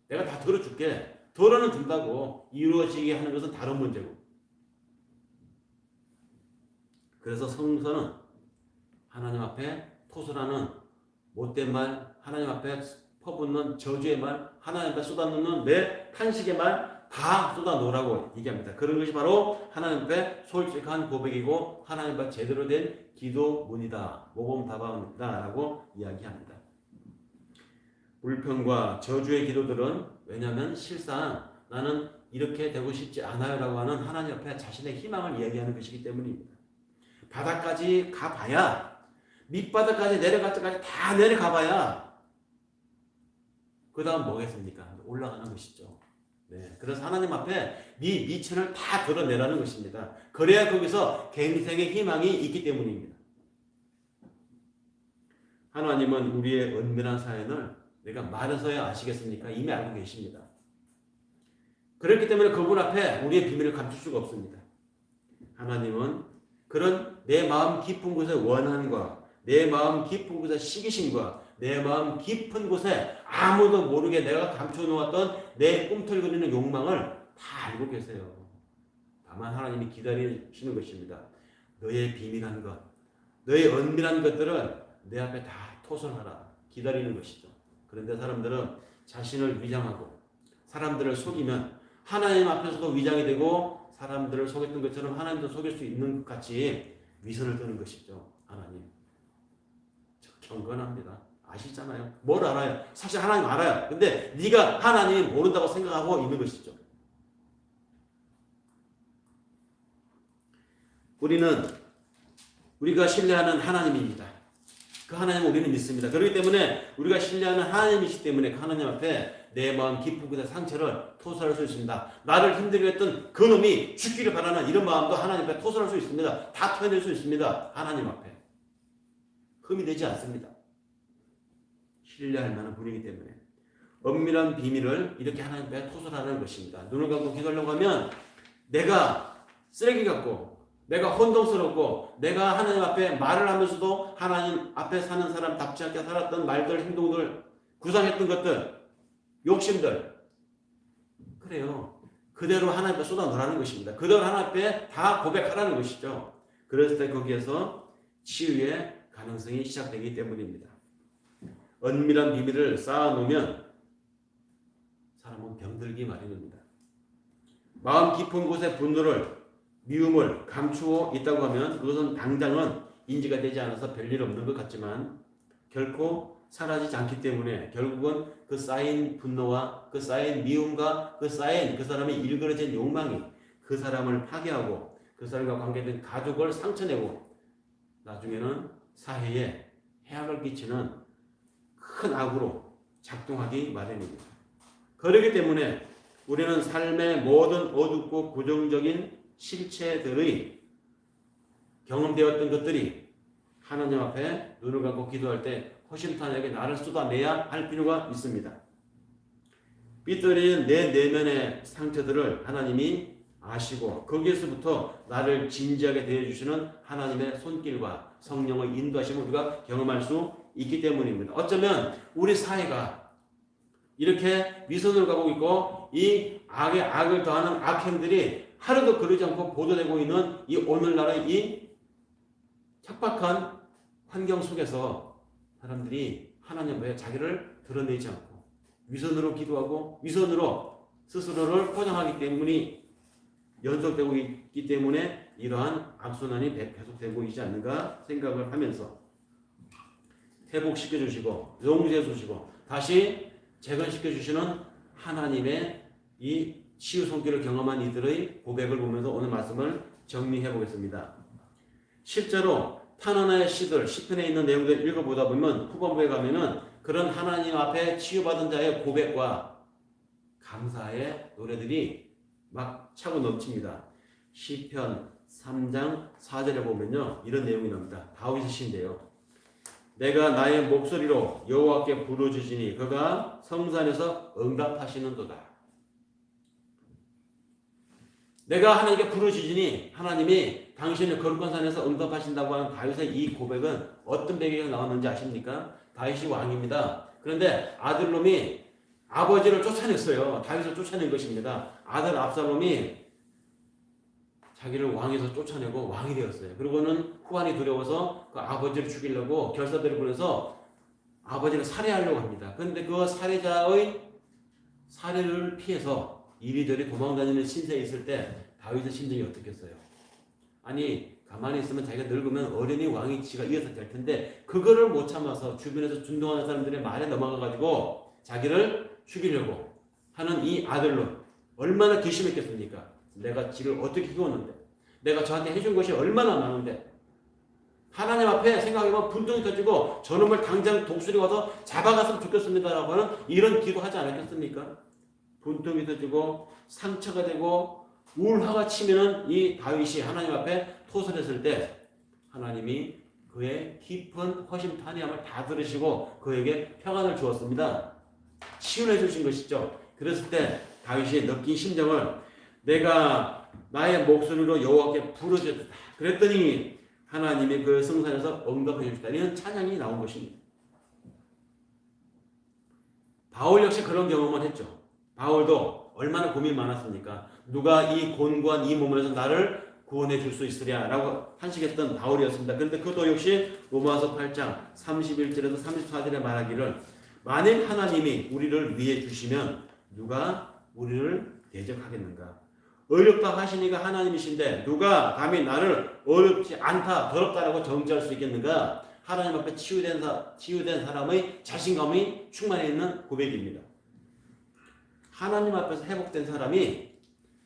내가 다 들어줄게. 덜어는 준다고. 이루어지게 하는 것은 다른 문제고. 그래서 성서는 하나님 앞에 토설하는 못된 말, 하나님 앞에 퍼붓는 저주의 말, 하나님 앞에 쏟아놓는 내 탄식의 말 다 쏟아놓으라고 얘기합니다. 그런 것이 바로 하나님 앞에 솔직한 고백이고 하나님 앞에 제대로 된 기도문이다. 모범답안이다 라고 이야기합니다. 불평과 저주의 기도들은 왜냐하면 실상 나는 이렇게 되고 싶지 않아요 라고 하는 하나님 앞에 자신의 희망을 이야기하는 것이기 때문입니다. 바닥까지 가봐야, 밑바닥까지 내려갈 때까지 다 내려가봐야 그 다음 뭐겠습니까? 올라가는 것이죠. 네, 그래서 하나님 앞에 네 미천을 다 드러내라는 것입니다. 그래야 거기서 갱생의 희망이 있기 때문입니다. 하나님은 우리의 은밀한 사연을 내가 말해서야 아시겠습니까? 이미 알고 계십니다. 그렇기 때문에 그분 앞에 우리의 비밀을 감출 수가 없습니다. 하나님은 그런 내 마음 깊은 곳의 원한과 내 마음 깊은 곳의 시기심과 내 마음 깊은 곳에 아무도 모르게 내가 감춰놓았던 내 꿈틀거리는 욕망을 다 알고 계세요. 다만 하나님이 기다리시는 것입니다. 너의 비밀한 것, 너의 은밀한 것들을 내 앞에 다 토설하라. 기다리는 것이죠. 그런데 사람들은 자신을 위장하고 사람들을 속이면 하나님 앞에서도 위장이 되고 사람들을 속였던 것처럼 하나님도 속일 수 있는 것 같이 위선을 드는 것이죠. 하나님 경건합니다. 아시잖아요. 뭘 알아요? 사실 하나님 알아요. 근데 네가 하나님이 모른다고 생각하고 있는 것이죠. 우리가 신뢰하는 하나님입니다. 그 하나님을 우리는 믿습니다. 그렇기 때문에 우리가 신뢰하는 하나님이시기 때문에 그 하나님 앞에 내 마음 깊은 곳의 상처를 토설할 수 있습니다. 나를 힘들게 했던 그 놈이 죽기를 바라는 이런 마음도 하나님 앞에 토설할 수 있습니다. 다 토해낼 수 있습니다. 하나님 앞에. 흠이 되지 않습니다. 신뢰할 만한 분이기 때문에. 은밀한 비밀을 이렇게 하나님 앞에 토설하는 것입니다. 눈을 감고 기도하려고 하면 내가 쓰레기 같고 내가 혼동스럽고 내가 하나님 앞에 말을 하면서도 하나님 앞에 사는 사람답지 않게 살았던 말들, 행동들, 구상했던 것들, 욕심들 그래요. 그대로 하나님 앞에 쏟아놓으라는 것입니다. 그대로 하나님 앞에 다 고백하라는 것이죠. 그랬을 때 거기에서 치유의 가능성이 시작되기 때문입니다. 은밀한 비밀을 쌓아놓으면 사람은 병들기 마련입니다. 마음 깊은 곳에 분노를, 미움을 감추어 있다고 하면 그것은 당장은 인지가 되지 않아서 별일 없는 것 같지만 결코 사라지지 않기 때문에 결국은 그 쌓인 분노와 그 쌓인 미움과 그 쌓인 그 사람의 일그러진 욕망이 그 사람을 파괴하고 그 사람과 관계된 가족을 상처내고 나중에는 사회에 해악을 끼치는 큰 악으로 작동하기 마련입니다. 그렇기 때문에 우리는 삶의 모든 어둡고 부정적인 실체들의 경험되었던 것들이 하나님 앞에 눈을 감고 기도할 때 허심탄회하게 나를 쏟아내야 할 필요가 있습니다. 삐뚤어진 내 내면의 상처들을 하나님이 아시고 거기에서부터 나를 진지하게 대해주시는 하나님의 손길과 성령의 인도하심을 우리가 경험할 수 있기 때문입니다. 어쩌면 우리 사회가 이렇게 위선으로 가고 있고 이 악에 악을 더하는 악행들이 하루도 그러지 않고 보도되고 있는 이 오늘날의 이 척박한 환경 속에서 사람들이 하나님 앞에 자기를 드러내지 않고 위선으로 기도하고 위선으로 스스로를 포장하기 때문에 연속되고 있기 때문에 이러한 악순환이 계속되고 있지 않는가 생각을 하면서 회복시켜 주시고 용서해 주시고 다시 재건시켜 주시는 하나님의 이 치유 손길을 경험한 이들의 고백을 보면서 오늘 말씀을 정리해 보겠습니다. 실제로 탄원의 시들 시편에 있는 내용들 읽어보다 보면 후반부에 가면은 그런 하나님 앞에 치유받은 자의 고백과 감사의 노래들이 막 차고 넘칩니다. 시편 3장 4절에 보면요 이런 내용이 나옵니다. 다윗의 시인데요. 내가 나의 목소리로 여호와께 부르짖으니 그가 성산에서 응답하시는도다. 내가 하나님께 부르짖으니 하나님이 당신의 거룩한 산에서 응답하신다고 하는 다윗의 이 고백은 어떤 배경이 나왔는지 아십니까? 다윗이 왕입니다. 그런데 아들놈이 아버지를 쫓아냈어요. 다윗을 쫓아낸 것입니다. 아들 압살롬이 자기를 왕에서 쫓아내고 왕이 되었어요. 그리고는 후환이 두려워서 그 아버지를 죽이려고 결사들을 보내서 아버지를 살해하려고 합니다. 그런데 그 살해자의 살해를 피해서 이리저리 도망다니는 신세에 있을 때 다윗의 심정이 어떻겠어요? 아니 가만히 있으면 자기가 늙으면 어른이 왕이 지가 이어서 될 텐데 그거를 못 참아서 주변에서 준동하는 사람들의 말에 넘어가가지고 자기를 죽이려고 하는 이 아들로 얼마나 괘씸했겠습니까? 내가 지를 어떻게 키웠는데 내가 저한테 해준 것이 얼마나 많은데 하나님 앞에 생각해보면 분통이 터지고 저놈을 당장 독수리 와서 잡아갔으면 좋겠습니다라고 하는 이런 기도하지 않았겠습니까? 분통이 터지고 상처가 되고 울화가 치면은 이 다윗이 하나님 앞에 토설했을 때 하나님이 그의 깊은 허심탄회함을 다 들으시고 그에게 평안을 주었습니다. 치유해 주신 것이죠. 그랬을 때 다윗이 느낀 심정을 내가 나의 목소리로 여호와께 부르짖었다. 그랬더니 하나님이 그 성산에서 응답해 주셨다는 찬양이 나온 것입니다. 바울 역시 그런 경험을 했죠. 바울도 얼마나 고민이 많았습니까? 누가 이 곤고한 이 몸에서 나를 구원해 줄 수 있으랴라고 한식했던 바울이었습니다. 그런데 그도 역시 로마서 8장 31절에서 34절에 말하기를 만일 하나님이 우리를 위해 주시면 누가 우리를 대적하겠는가? 어렵다 하시니까 하나님이신데 누가 감히 나를 어렵지 않다 더럽다라고 정죄할 수 있겠는가? 하나님 앞에 치유된 사람의 자신감이 충만해 있는 고백입니다. 하나님 앞에서 회복된 사람이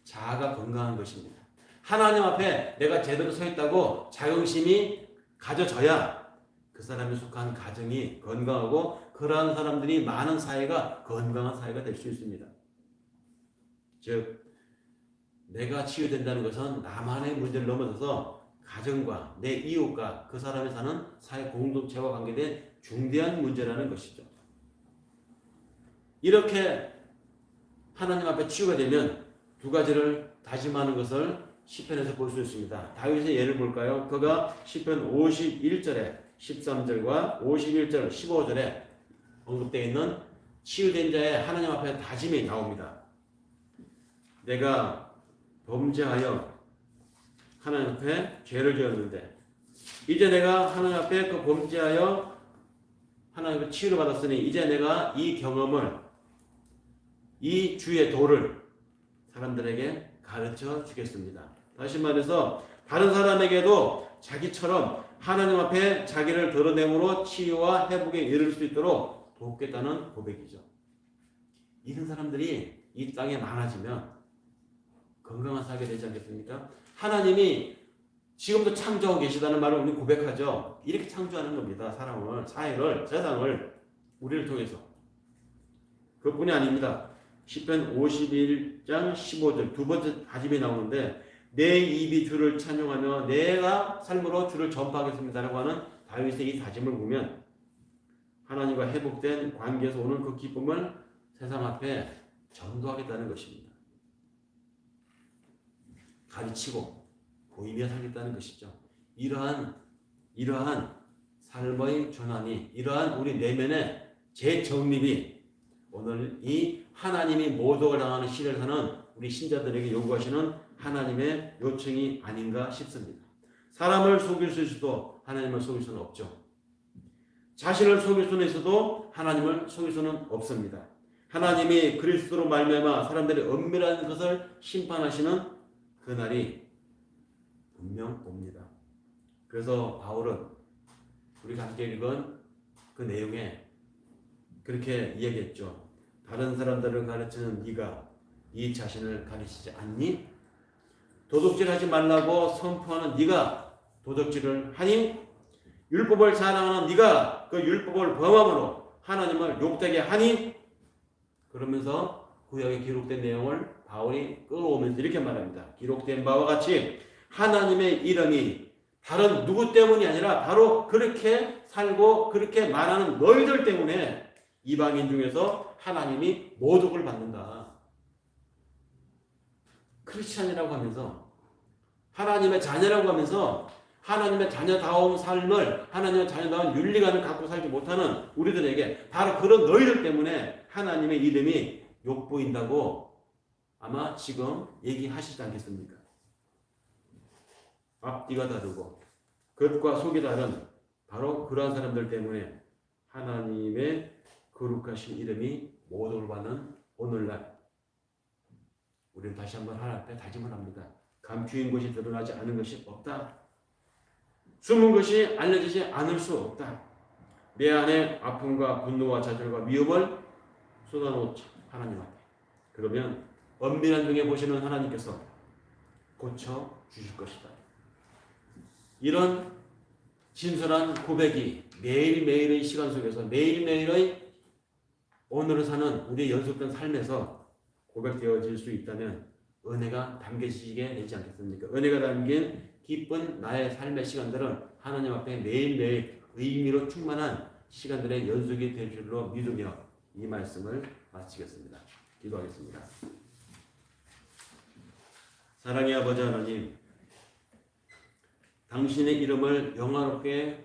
자아가 건강한 것입니다. 하나님 앞에 내가 제대로 서 있다고 자긍심이 가져져야 그 사람이 속한 가정이 건강하고 그러한 사람들이 많은 사회가 건강한 사회가 될 수 있습니다. 즉 내가 치유된다는 것은 나만의 문제를 넘어서서 가정과 내 이웃과 그 사람이 사는 사회 공동체와 관계된 중대한 문제라는 것이죠. 이렇게 하나님 앞에 치유가 되면 두 가지를 다짐하는 것을 시편에서 볼 수 있습니다. 다윗의 예를 볼까요? 그가 시편 51절에 13절과 51절 15절에 언급되어 있는 치유된 자의 하나님 앞에 다짐이 나옵니다. 내가 범죄하여 하나님 앞에 죄를 지었는데 이제 내가 하나님 앞에 그 범죄하여 하나님 앞에 치유를 받았으니 이제 내가 이 경험을 이 주의 도를 사람들에게 가르쳐 주겠습니다. 다시 말해서 다른 사람에게도 자기처럼 하나님 앞에 자기를 드러냄으로 치유와 회복에 이를 수 있도록 돕겠다는 고백이죠. 이런 사람들이 이 땅에 많아지면 건강한 사회가 되지 않겠습니까? 하나님이 지금도 창조하고 계시다는 말을 우리 고백하죠. 이렇게 창조하는 겁니다. 사람을, 사회를, 세상을 우리를 통해서. 그뿐이 아닙니다. 시편 51장 15절 두 번째 다짐이 나오는데 내 입이 주를 찬양하며 내가 삶으로 주를 전파하겠습니다라고 하는 다윗의 이 다짐을 보면 하나님과 회복된 관계에서 오는 그 기쁨을 세상 앞에 전도하겠다는 것입니다. 가르치고 보이며 살겠다는 것이죠. 이러한 삶의 전환이, 이러한 우리 내면의 재정립이 오늘 이 하나님이 모독을 당하는 시대를 사는 우리 신자들에게 요구하시는 하나님의 요청이 아닌가 싶습니다. 사람을 속일 수 있어도 하나님을 속일 수는 없죠. 자신을 속일 수는 있어도 하나님을 속일 수는 없습니다. 하나님이 그리스도로 말미암아 사람들의 은밀한 것을 심판하시는 그날이 분명 옵니다. 그래서 바울은 우리가 함께 읽은 그 내용에 그렇게 이야기했죠. 다른 사람들을 가르치는 네가 네 자신을 가르치지 않니? 도둑질하지 말라고 선포하는 네가 도둑질을 하니? 율법을 자랑하는 네가 그 율법을 범함으로 하나님을 욕되게 하니? 그러면서 구약에 기록된 내용을 바울이 끌어오면서 이렇게 말합니다. 기록된 바와 같이 하나님의 이름이 다른 누구 때문이 아니라 바로 그렇게 살고 그렇게 말하는 너희들 때문에 이방인 중에서 하나님이 모독을 받는다. 크리스찬이라고 하면서 하나님의 자녀라고 하면서 하나님의 자녀다운 삶을, 하나님의 자녀다운 윤리관을 갖고 살지 못하는 우리들에게 바로 그런 너희들 때문에 하나님의 이름이 욕보인다고 아마 지금 얘기하시지 않겠습니까? 앞뒤가 다르고 겉과 속이 다른 바로 그러한 사람들 때문에 하나님의 거룩하신 이름이 모독을 받는 오늘날 우리는 다시 한번 하나님 앞에 다짐을 합니다. 감추인 것이 드러나지 않은 것이 없다. 숨은 것이 알려지지 않을 수 없다. 내 안에 아픔과 분노와 좌절과 미움을 쏟아놓자 하나님 앞에. 그러면 은밀한 중에 보시는 하나님께서 고쳐 주실 것이다. 이런 진솔한 고백이 매일매일의 시간 속에서 매일매일의 오늘을 사는 우리의 연속된 삶에서 고백되어질 수 있다면 은혜가 담겨지게 되지 않겠습니까? 은혜가 담긴 기쁜 나의 삶의 시간들은 하나님 앞에 매일매일 의미로 충만한 시간들의 연속이 될 줄로 믿으며 이 말씀을 마치겠습니다. 기도하겠습니다. 사랑의 아버지 하나님, 당신의 이름을 영화롭게